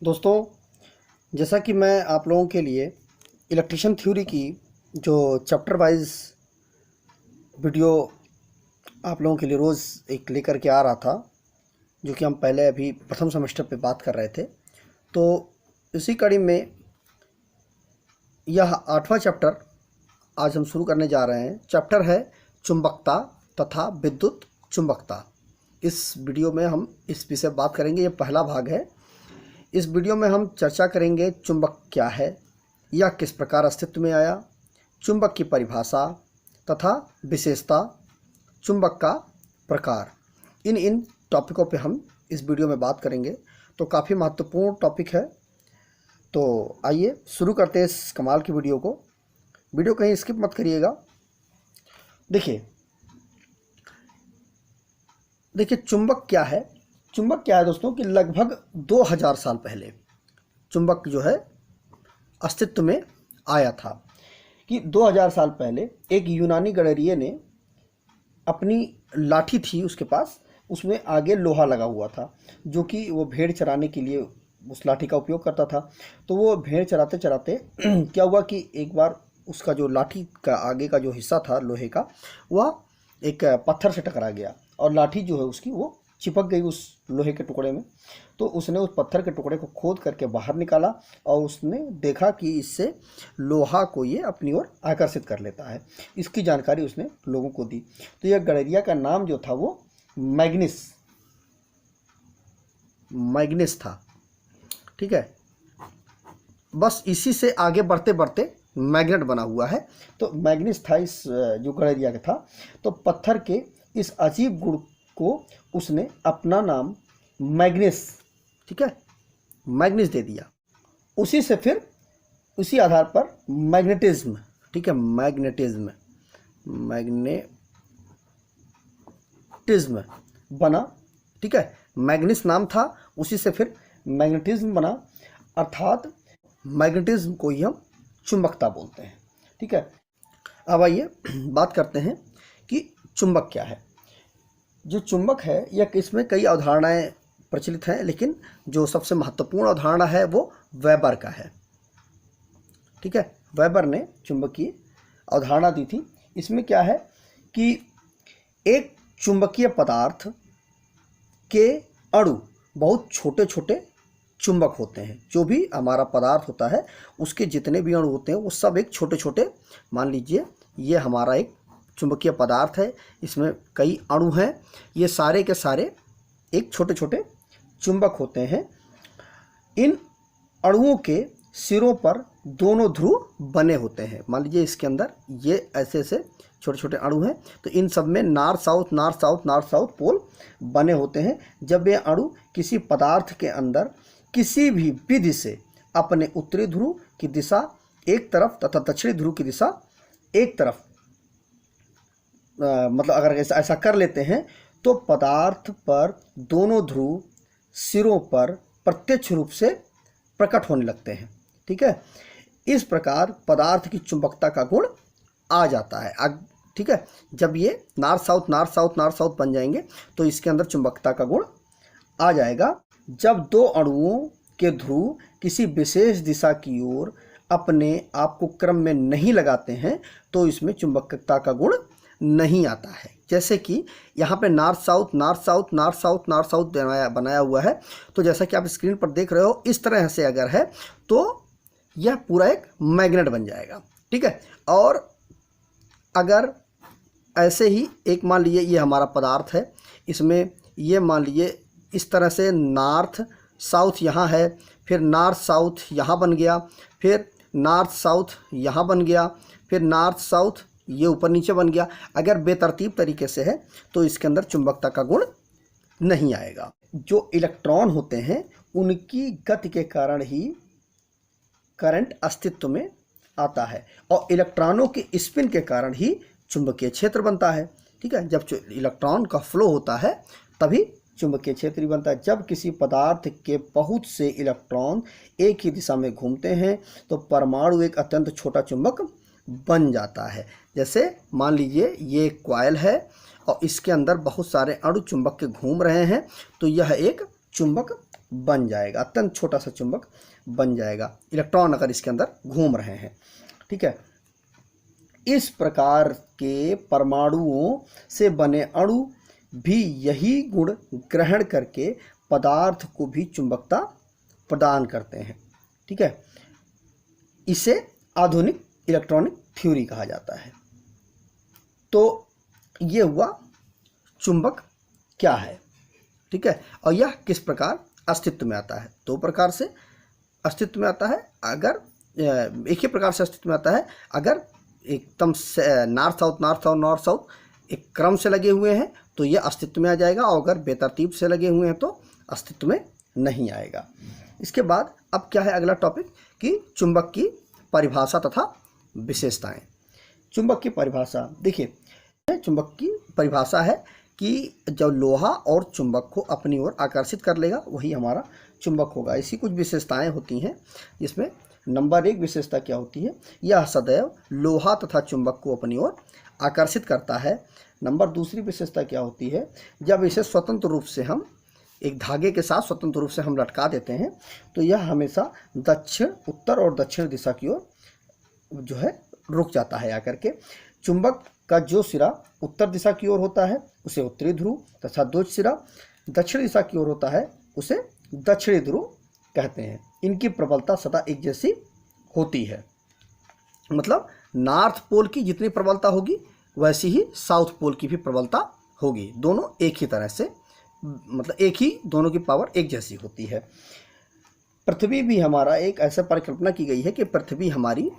दोस्तों, जैसा कि मैं आप लोगों के लिए इलेक्ट्रिशियन थ्योरी की जो चैप्टर वाइज वीडियो आप लोगों के लिए रोज़ एक लेकर के आ रहा था, जो कि हम पहले अभी प्रथम सेमेस्टर पे बात कर रहे थे। तो इसी कड़ी में यह 8वां चैप्टर आज हम शुरू करने जा रहे हैं। चैप्टर है चुंबकता तथा विद्युत चुंबकता। इस वीडियो में हम इस विषय बात करेंगे। ये पहला भाग है। इस वीडियो में हम चर्चा करेंगे चुंबक क्या है, यह किस प्रकार अस्तित्व में आया, चुंबक की परिभाषा तथा विशेषता, चुंबक का प्रकार। इन टॉपिकों पे हम इस वीडियो में बात करेंगे। तो काफ़ी महत्वपूर्ण टॉपिक है। तो आइए शुरू करते हैं इस कमाल की वीडियो को। वीडियो कहीं स्किप मत करिएगा। देखिए चुंबक क्या है। चुंबक क्या है दोस्तों कि लगभग 2000 साल पहले चुंबक जो है अस्तित्व में आया था। कि 2000 साल पहले एक यूनानी गणितीय ने अपनी लाठी थी उसके पास, उसमें आगे लोहा लगा हुआ था, जो कि वो भेड़ चराने के लिए उस लाठी का उपयोग करता था। तो वो भेड़ चराते चराते क्या हुआ कि एक बार उसका जो लाठी का आगे का जो हिस्सा था लोहे का, वह एक पत्थर से टकरा गया और लाठी जो है उसकी वो चिपक गई उस लोहे के टुकड़े में। तो उसने उस पत्थर के टुकड़े को खोद करके बाहर निकाला और उसने देखा कि इससे लोहा को ये अपनी ओर आकर्षित कर लेता है। इसकी जानकारी उसने लोगों को दी। तो यह गणितीय का नाम जो था वो मैग्निस था। ठीक है, बस इसी से आगे बढ़ते बढ़ते मैग्नेट बना हुआ है। तो मैग्निस था इस जो गणितीय का था। तो पत्थर के इस अजीब गुण को उसने अपना नाम मैग्निस, ठीक है, मैग्निस दे दिया। उसी से फिर उसी आधार पर मैग्नेटिज्म, ठीक है, मैग्नेटिज्म बना। ठीक है, मैग्निस नाम था, उसी से फिर मैग्नेटिज्म बना। अर्थात मैग्नेटिज्म को ही हम चुंबकता बोलते हैं। ठीक है, अब आइए बात करते हैं कि चुंबक क्या है। जो चुंबक है यह इसमें कई अवधारणाएं प्रचलित हैं, लेकिन जो सबसे महत्वपूर्ण अवधारणा है वो वेबर का है। ठीक है, वेबर ने चुंबक की अवधारणा दी थी। इसमें क्या है कि एक चुंबकीय पदार्थ के अणु बहुत छोटे छोटे चुंबक होते हैं। जो भी हमारा पदार्थ होता है उसके जितने भी अणु होते हैं वो सब एक छोटे छोटे, मान लीजिए ये हमारा एक चुंबकीय पदार्थ है, इसमें कई अणु हैं, ये सारे के सारे एक छोटे छोटे चुंबक होते हैं। इन अणुओं के सिरों पर दोनों ध्रुव बने होते हैं। मान लीजिए इसके अंदर ये ऐसे ऐसे छोटे छोटे अणु हैं, तो इन सब में नॉर्थ साउथ पोल बने होते हैं। जब ये अणु किसी पदार्थ के अंदर किसी भी विधि से अपने उत्तरी ध्रुव की दिशा एक तरफ तथा दक्षिणी ध्रुव की दिशा एक तरफ मतलब अगर ऐसा कर लेते हैं तो पदार्थ पर दोनों ध्रुव सिरों पर प्रत्यक्ष रूप से प्रकट होने लगते हैं। ठीक है, इस प्रकार पदार्थ की चुंबकता का गुण आ जाता है। ठीक है, जब ये नॉर्थ साउथ बन जाएंगे तो इसके अंदर चुंबकता का गुण आ जाएगा। जब दो अणुओं के ध्रुव किसी विशेष दिशा की ओर अपने आप को क्रम में नहीं लगाते हैं तो इसमें चुंबकता का गुण नहीं आता है। जैसे कि यहाँ पे नॉर्थ साउथ बनाया हुआ है। तो जैसा कि आप स्क्रीन पर देख रहे हो, इस तरह से अगर है तो यह पूरा एक मैग्नेट बन जाएगा। ठीक है, और अगर ऐसे ही एक मान लीजिए ये हमारा पदार्थ है, इसमें ये मान लीजिए इस तरह से नॉर्थ साउथ यहाँ है, फिर नॉर्थ साउथ यहाँ बन गया, फिर नॉर्थ साउथ यहाँ बन गया, फिर नॉर्थ साउथ ये ऊपर नीचे बन गया। अगर बेतरतीब तरीके से है तो इसके अंदर चुंबकता का गुण नहीं आएगा। जो इलेक्ट्रॉन होते हैं उनकी गति के कारण ही करंट अस्तित्व में आता है और इलेक्ट्रॉनों के स्पिन के कारण ही चुंबकीय क्षेत्र बनता है। ठीक है, जब इलेक्ट्रॉन का फ्लो होता है तभी चुंबकीय क्षेत्र बनता है। जब किसी पदार्थ के बहुत से इलेक्ट्रॉन एक ही दिशा में घूमते हैं तो परमाणु एक अत्यंत छोटा चुंबक बन जाता है। जैसे मान लीजिए ये कॉइल है और इसके अंदर बहुत सारे अणु चुंबक के घूम रहे हैं, तो यह एक चुंबक बन जाएगा, अत्यंत छोटा सा चुंबक बन जाएगा, इलेक्ट्रॉन अगर इसके अंदर घूम रहे हैं। ठीक है, इस प्रकार के परमाणुओं से बने अणु भी यही गुण ग्रहण करके पदार्थ को भी चुंबकता प्रदान करते हैं। ठीक है, इसे आधुनिक इलेक्ट्रॉनिक थ्योरी कहा जाता है। तो ये हुआ चुंबक क्या है। ठीक है, और यह किस प्रकार अस्तित्व में आता है। दो प्रकार से अस्तित्व में आता है, अगर एक ही प्रकार से अस्तित्व में आता है अगर एकदम नॉर्थ साउथ एक क्रम से लगे हुए हैं तो ये अस्तित्व में आ जाएगा, और अगर बेतरतीब से लगे हुए हैं तो अस्तित्व में नहीं आएगा। इसके बाद अब क्या है अगला टॉपिक कि चुंबक की परिभाषा तथा विशेषताएं। चुंबक की परिभाषा देखिए, चुंबक की परिभाषा है कि जब लोहा और चुंबक को अपनी ओर आकर्षित कर लेगा वही हमारा चुंबक होगा। इसी कुछ विशेषताएं होती हैं, जिसमें नंबर 1 विशेषता क्या होती है, यह सदैव लोहा तथा चुंबक को अपनी ओर आकर्षित करता है। नंबर 2 विशेषता क्या होती है, जब इसे स्वतंत्र रूप से हम एक धागे के साथ स्वतंत्र रूप से हम लटका देते हैं तो यह हमेशा दक्षिण, उत्तर और दक्षिण दिशा की ओर जो है रुक जाता है आकर के। चुंबक का जो सिरा उत्तर दिशा की ओर होता है उसे उत्तरी ध्रुव तथा जो सिरा दक्षिण दिशा की ओर होता है उसे दक्षिणी ध्रुव कहते हैं। इनकी प्रबलता सदा एक जैसी होती है, मतलब नॉर्थ पोल की जितनी प्रबलता होगी वैसी ही साउथ पोल की भी प्रबलता होगी। दोनों एक ही तरह से, मतलब एक ही, दोनों की पावर एक जैसी होती है। पृथ्वी भी हमारा एक ऐसा परिकल्पना की गई है कि पृथ्वी हमारी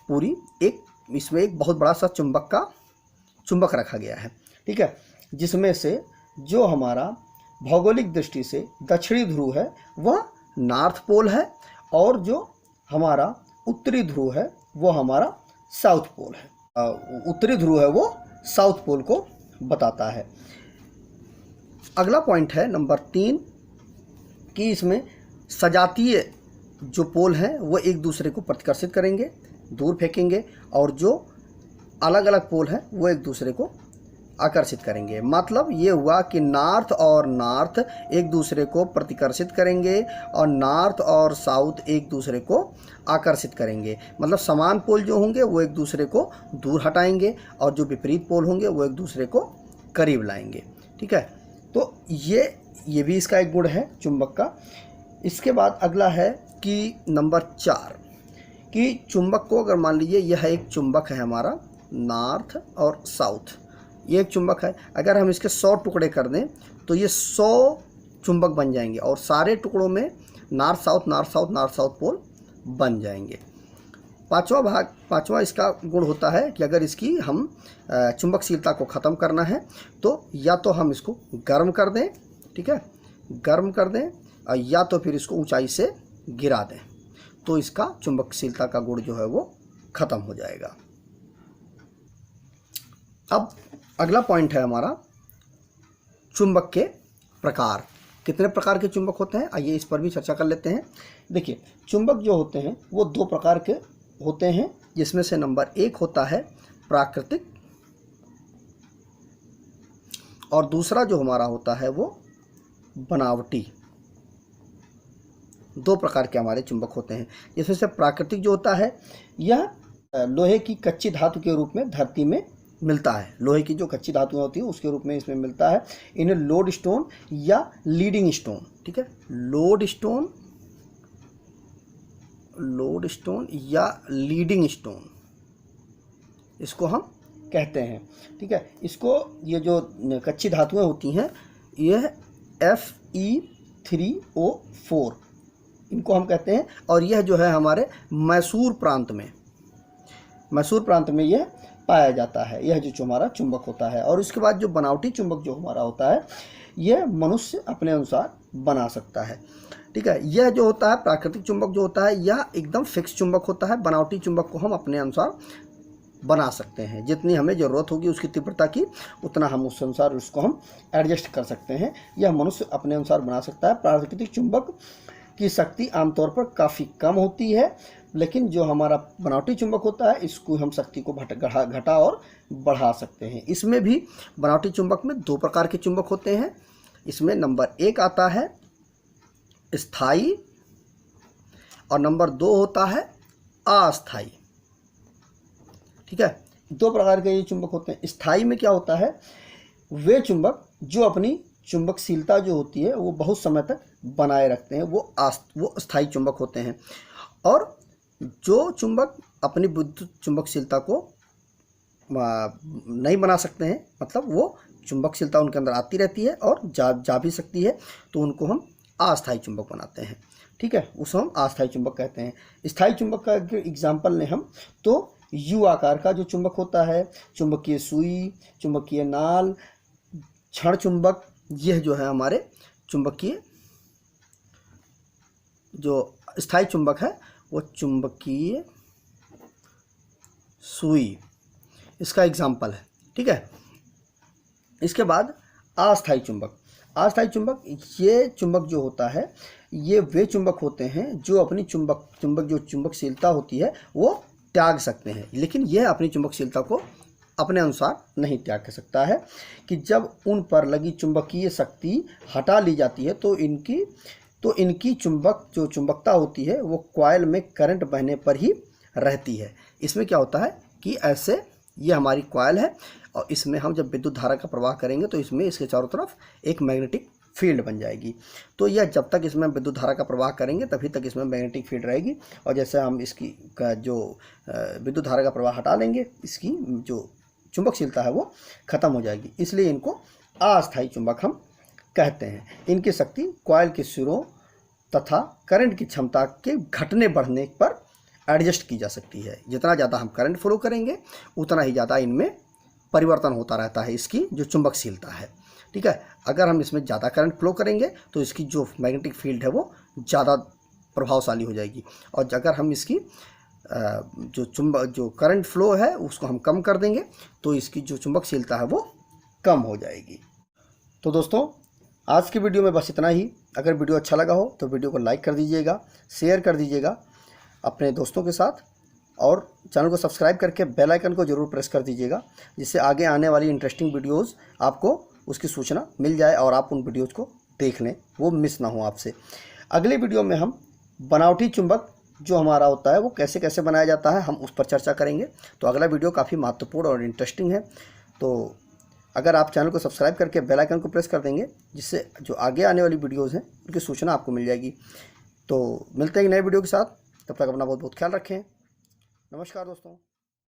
पूरी एक, इसमें एक बहुत बड़ा सा चुंबक रखा गया है। ठीक है, जिसमें से जो हमारा भौगोलिक दृष्टि से दक्षिणी ध्रुव है वह नॉर्थ पोल है, और जो हमारा उत्तरी ध्रुव है वो हमारा साउथ पोल है। उत्तरी ध्रुव है वो साउथ पोल को बताता है। अगला पॉइंट है नंबर 3 कि इसमें सजातीय जो पोल हैं वो एक दूसरे को प्रतिकर्षित करेंगे, दूर फेंकेंगे, और जो अलग अलग पोल हैं वो एक दूसरे को आकर्षित करेंगे। मतलब ये हुआ कि नॉर्थ और नॉर्थ एक दूसरे को प्रतिकर्षित करेंगे और नॉर्थ और साउथ एक दूसरे को आकर्षित करेंगे। मतलब समान पोल जो होंगे वो एक दूसरे को दूर हटाएंगे और जो विपरीत पोल होंगे वो एक दूसरे को करीब लाएंगे। ठीक है, तो ये भी इसका एक गुण है चुंबक का। इसके बाद अगला है कि नंबर 4 कि चुंबक को, अगर मान लीजिए यह एक चुंबक है हमारा नॉर्थ और साउथ, ये एक चुंबक है, अगर हम इसके 100 टुकड़े कर दें तो ये 100 चुंबक बन जाएंगे और सारे टुकड़ों में नॉर्थ साउथ पोल बन जाएंगे। पांचवा इसका गुण होता है कि अगर इसकी हम चुंबकशीलता को ख़त्म करना है तो या तो हम इसको गर्म कर दें, ठीक है, गर्म कर दें, या तो फिर इसको ऊंचाई से गिरा दें, तो इसका चुंबकशीलता का गुण जो है वो ख़त्म हो जाएगा। अब अगला पॉइंट है हमारा चुंबक के प्रकार। कितने प्रकार के चुंबक होते हैं, आइए इस पर भी चर्चा कर लेते हैं। देखिए, चुंबक जो होते हैं वो 2 प्रकार के होते हैं, जिसमें से नंबर 1 होता है प्राकृतिक, और दूसरा जो हमारा होता है वो बनावटी। 2 प्रकार के हमारे चुंबक होते हैं, जिसमें से प्राकृतिक जो होता है यह लोहे की कच्ची धातु के रूप में धरती में मिलता है। लोहे की जो कच्ची धातुएं होती है उसके रूप में इसमें मिलता है। इन्हें लोड स्टोन या लीडिंग स्टोन, ठीक है, लोड स्टोन या लीडिंग स्टोन इसको हम कहते हैं। ठीक है, इसको, ये जो कच्ची धातुएं होती हैं यह Fe3O4 इनको हम कहते हैं, और यह जो है हमारे मैसूर प्रांत में यह पाया जाता है, यह जो हमारा चुंबक होता है। और इसके बाद जो बनावटी चुंबक जो हमारा होता है यह मनुष्य अपने अनुसार बना सकता है। ठीक है, यह जो होता है प्राकृतिक चुंबक जो होता है यह एकदम फिक्स चुंबक होता है। बनावटी चुंबक को हम अपने अनुसार बना सकते हैं, जितनी हमें ज़रूरत होगी उसकी तीव्रता की उतना हम उस अनुसार उसको हम एडजस्ट कर सकते हैं। यह मनुष्य अपने अनुसार बना सकता है। प्राकृतिक चुंबक की शक्ति आमतौर पर काफ़ी कम होती है, लेकिन जो हमारा बनावटी चुंबक होता है इसको हम शक्ति को घटा और बढ़ा सकते हैं। इसमें भी बनावटी चुंबक में 2 प्रकार के चुंबक होते हैं। इसमें नंबर 1 आता है स्थायी और नंबर 2 होता है अस्थायी। ठीक है, 2 प्रकार के ये चुंबक होते हैं। स्थायी में क्या होता है, वे चुंबक जो अपनी चुंबकशीलता जो होती है वो बहुत समय तक बनाए रखते हैं, वो स्थायी चुंबक होते हैं। और जो चुंबक अपनी विद्युत चुंबकशीलता को नहीं बना सकते हैं, मतलब वो चुंबकशीलता उनके अंदर आती रहती है और जा भी सकती है, तो उनको हम अस्थायी चुंबक बनाते हैं। ठीक है, उसको हम अस्थायी चुंबक कहते हैं। स्थायी चुंबक का एग्जाम्पल लें हम तो यू आकार का जो चुंबक होता है, चुंबकीय सुई, चुंबकीय नाल, क्षण चुंबक, यह जो है हमारे चुंबकीय जो स्थायी चुंबक है वो चुंबकीय सुई इसका एग्जाम्पल है। ठीक है, इसके बाद अस्थायी चुंबक। अस्थायी चुंबक, ये चुंबक जो होता है ये वे चुंबक होते हैं जो अपनी चुंबक जो चुंबकशीलता होती है वो त्याग सकते हैं, लेकिन यह अपनी चुंबकशीलता को अपने अनुसार नहीं त्याग कर सकता है कि जब उन पर लगी चुंबकीय शक्ति हटा ली जाती है तो इनकी जो चुंबकता होती है वो कॉइल में करंट बहने पर ही रहती है। इसमें क्या होता है कि ऐसे ये हमारी कॉइल है और इसमें हम जब विद्युत धारा का प्रवाह करेंगे तो इसमें इसके चारों तरफ एक मैग्नेटिक फील्ड बन जाएगी। तो यह जब तक इसमें विद्युत धारा का प्रवाह करेंगे तभी तक इसमें मैग्नेटिक फील्ड रहेगी, और जैसे हम इसकी का जो विद्युत धारा का प्रवाह हटा लेंगे इसकी जो चुंबकशीलता है वो खत्म हो जाएगी। इसलिए इनको अस्थायी चुंबक हम कहते हैं। इनकी शक्ति कॉइल के सिरों तथा करंट की क्षमता के घटने बढ़ने पर एडजस्ट की जा सकती है। जितना ज़्यादा हम करंट फ्लो करेंगे उतना ही ज़्यादा इनमें परिवर्तन होता रहता है इसकी जो चुंबकशीलता है। ठीक है, अगर हम इसमें ज़्यादा करंट फ्लो करेंगे तो इसकी जो मैग्नेटिक फील्ड है वो ज़्यादा प्रभावशाली हो जाएगी, और अगर हम इसकी जो करंट फ्लो है उसको हम कम कर देंगे तो इसकी जो चुंबकशीलता है वो कम हो जाएगी। तो दोस्तों आज की वीडियो में बस इतना ही। अगर वीडियो अच्छा लगा हो तो वीडियो को लाइक कर दीजिएगा, शेयर कर दीजिएगा अपने दोस्तों के साथ, और चैनल को सब्सक्राइब करके बेल आइकन को ज़रूर प्रेस कर दीजिएगा, जिससे आगे आने वाली इंटरेस्टिंग वीडियोज़ आपको उसकी सूचना मिल जाए और आप उन वीडियोज़ को देख लें, वो मिस ना हो आपसे। अगले वीडियो में हम बनावटी चुंबक जो हमारा होता है वो कैसे कैसे बनाया जाता है, हम उस पर चर्चा करेंगे। तो अगला वीडियो काफ़ी महत्वपूर्ण और इंटरेस्टिंग है। तो अगर आप चैनल को सब्सक्राइब करके बेल आइकन को प्रेस कर देंगे, जिससे जो आगे आने वाली वीडियोज़ हैं उनकी सूचना आपको मिल जाएगी। तो मिलते हैं नए वीडियो के साथ, तब तक अपना बहुत बहुत ख्याल रखें। नमस्कार दोस्तों।